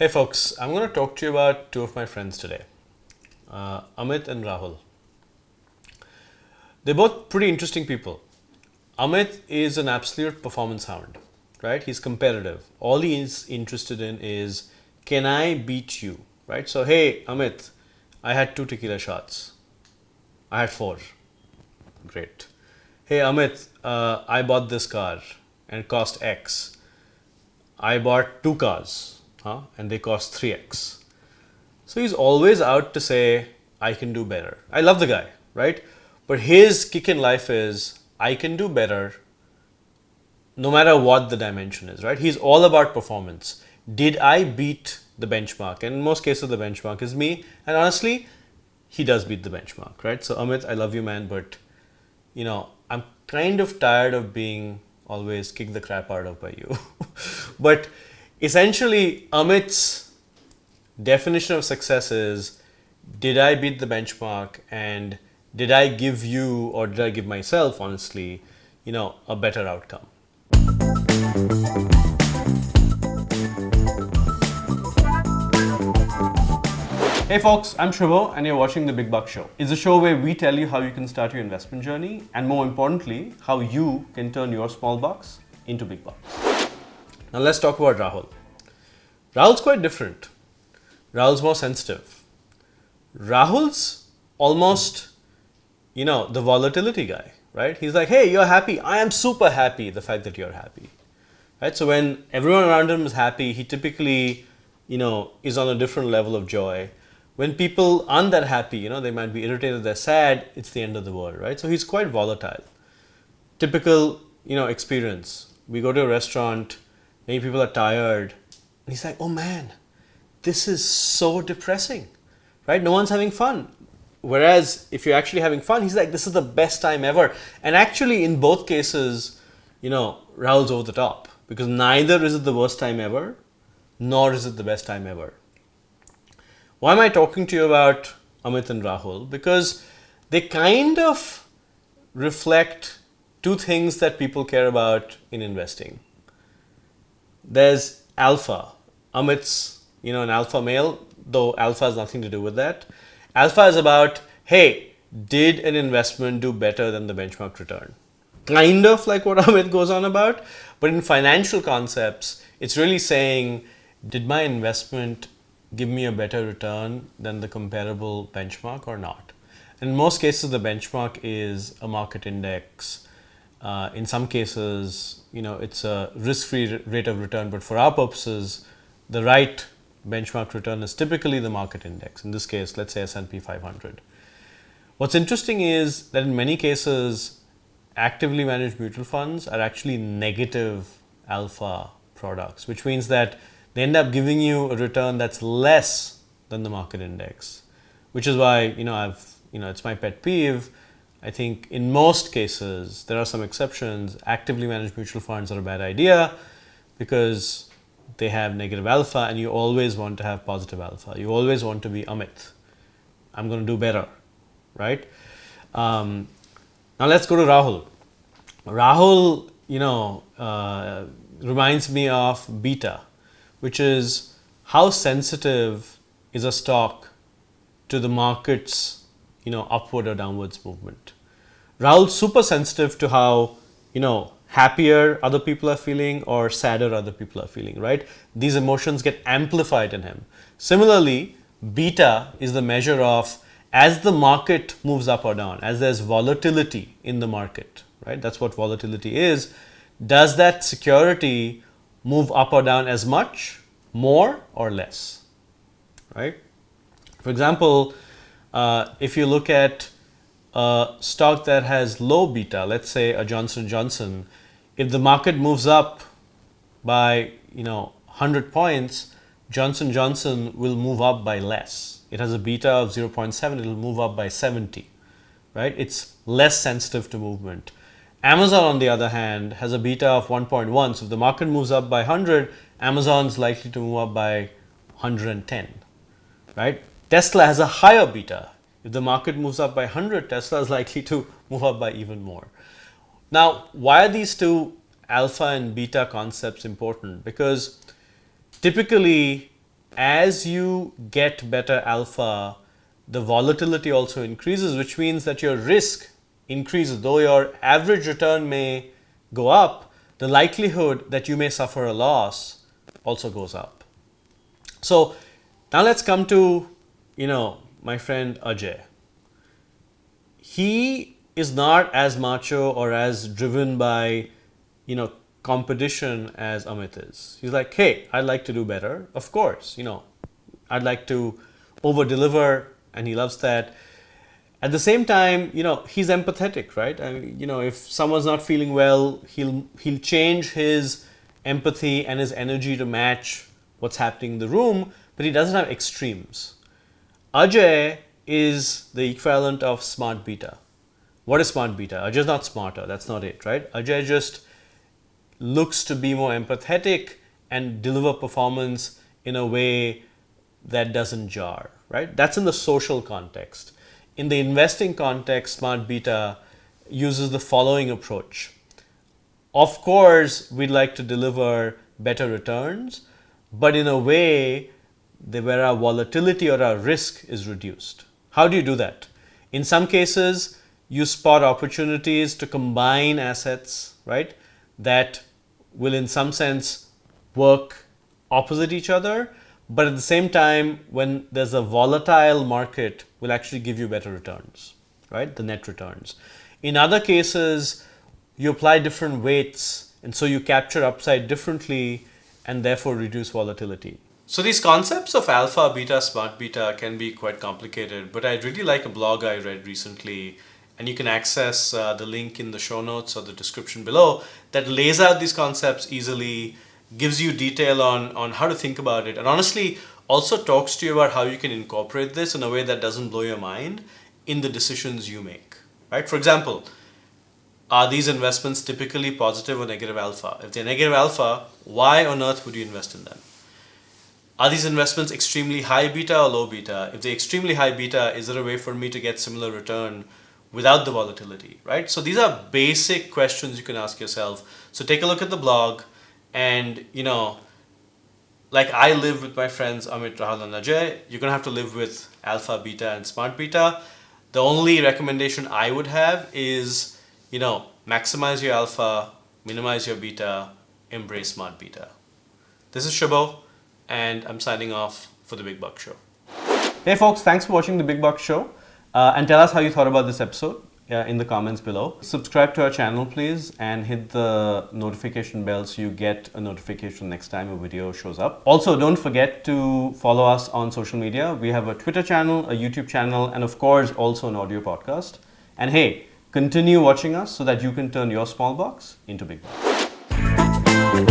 Hey folks, I'm going to talk to you about two of my friends today, Amit and Rahul. They're both pretty interesting people. Amit is an absolute performance hound, right? He's competitive. All he is interested in is, can I beat you, right? So, hey, Amit, I had 2 tequila shots. I had 4. Great. Hey, Amit, I bought this car and it cost X. I bought 2 cars, and they cost 3x. So he's always out to say, I can do better. I love the guy, right? But his kick in life is, I can do better no matter what the dimension is, right? He's all about performance. Did I beat the benchmark? And in most cases, the benchmark is me. And honestly, he does beat the benchmark, right? So Amit, I love you, man, but I'm kind of tired of being always kicked the crap out of by you. But essentially, Amit's definition of success is, did I beat the benchmark and did I give you, or did I give myself, honestly, a better outcome? Hey folks, I'm Shrivo and you're watching The Big Buck Show. It's a show where we tell you how you can start your investment journey and, more importantly, how you can turn your small bucks into big bucks. Now let's talk about Rahul. Rahul's quite different. Rahul's more sensitive. Rahul's almost, the volatility guy, right? He's like, hey, you're happy. I am super happy, the fact that you're happy, right? So when everyone around him is happy, he typically, is on a different level of joy. When people aren't that happy, they might be irritated, they're sad, it's the end of the world, right? So he's quite volatile. Typical, experience. We go to a restaurant, many people are tired, and he's like, oh man, this is so depressing, right? No one's having fun. Whereas if you're actually having fun, he's like, this is the best time ever. And actually, in both cases, Rahul's over the top, because neither is it the worst time ever, nor is it the best time ever. Why am I talking to you about Amit and Rahul? Because they kind of reflect two things that people care about in investing. There's alpha. Amit's, an alpha male, though alpha has nothing to do with that. Alpha is about, hey, did an investment do better than the benchmark return? Kind of like what Amit goes on about, but in financial concepts, it's really saying, did my investment give me a better return than the comparable benchmark or not? In most cases, the benchmark is a market index. In some cases, it's a risk-free rate of return, but for our purposes, the right benchmark return is typically the market index. In this case, let's say S&P 500. What's interesting is that in many cases, actively managed mutual funds are actually negative alpha products, which means that they end up giving you a return that's less than the market index, which is why, it's my pet peeve. I think in most cases, there are some exceptions, actively managed mutual funds are a bad idea because they have negative alpha, and you always want to have positive alpha. You always want to be Amit. I'm going to do better, right? Now let's go to Rahul. Rahul, reminds me of beta, which is how sensitive is a stock to the market's, upward or downwards movement. Rahul's super sensitive to how, happier other people are feeling or sadder other people are feeling, right? These emotions get amplified in him. Similarly, beta is the measure of, as the market moves up or down, as there's volatility in the market, right? That's what volatility is. Does that security move up or down as much, more or less, right? For example, if you look at a stock that has low beta, let's say a Johnson & Johnson, if the market moves up by 100 points, Johnson & Johnson will move up by less. It has a beta of 0.7, it will move up by 70, right? It's less sensitive to movement. Amazon, on the other hand, has a beta of 1.1. So if the market moves up by 100, Amazon's likely to move up by 110, right? Tesla has a higher beta. If the market moves up by 100, Tesla is likely to move up by even more. Now, why are these two alpha and beta concepts important? Because typically, as you get better alpha, the volatility also increases, which means that your risk increases. Though your average return may go up, the likelihood that you may suffer a loss also goes up. So now let's come to, my friend Ajay. He is not as macho or as driven by, competition as Amit is. He's like, hey, I'd like to do better. Of course, I'd like to over deliver, and he loves that. At the same time, he's empathetic, right? If someone's not feeling well, he'll change his empathy and his energy to match what's happening in the room, but he doesn't have extremes. Ajay is the equivalent of smart beta. What is smart beta? Ajay's not smarter. That's not it, right? Ajay just looks to be more empathetic and deliver performance in a way that doesn't jar, right? That's in the social context. In the investing context, smart beta uses the following approach. Of course, we'd like to deliver better returns, but in a way where our volatility or our risk is reduced. How do you do that? In some cases, you spot opportunities to combine assets, right, that will in some sense work opposite each other, but at the same time, when there's a volatile market, will actually give you better returns, right? The net returns. In other cases, you apply different weights, and so you capture upside differently and therefore reduce volatility. So these concepts of alpha, beta, smart beta can be quite complicated, but I really like a blog I read recently, and you can access the link in the show notes or the description below, that lays out these concepts easily, gives you detail on how to think about it, and honestly also talks to you about how you can incorporate this in a way that doesn't blow your mind in the decisions you make, right? For example, are these investments typically positive or negative alpha? If they're negative alpha, why on earth would you invest in them? Are these investments extremely high beta or low beta? If they're extremely high beta, is there a way for me to get similar return without the volatility, right? So these are basic questions you can ask yourself. So take a look at the blog, and like I live with my friends Amit, Rahul and Ajay, you're gonna have to live with alpha, beta and smart beta. The only recommendation I would have is, maximize your alpha, minimize your beta, embrace smart beta. This is Shubho, and I'm signing off for The Big Buck Show. Hey folks, thanks for watching The Big Buck Show. And tell us how you thought about this episode in the comments below. Subscribe to our channel, please, and hit the notification bell so you get a notification next time a video shows up. Also, don't forget to follow us on social media. We have a Twitter channel, a YouTube channel, and of course, also an audio podcast. And hey, continue watching us so that you can turn your small bucks into big bucks.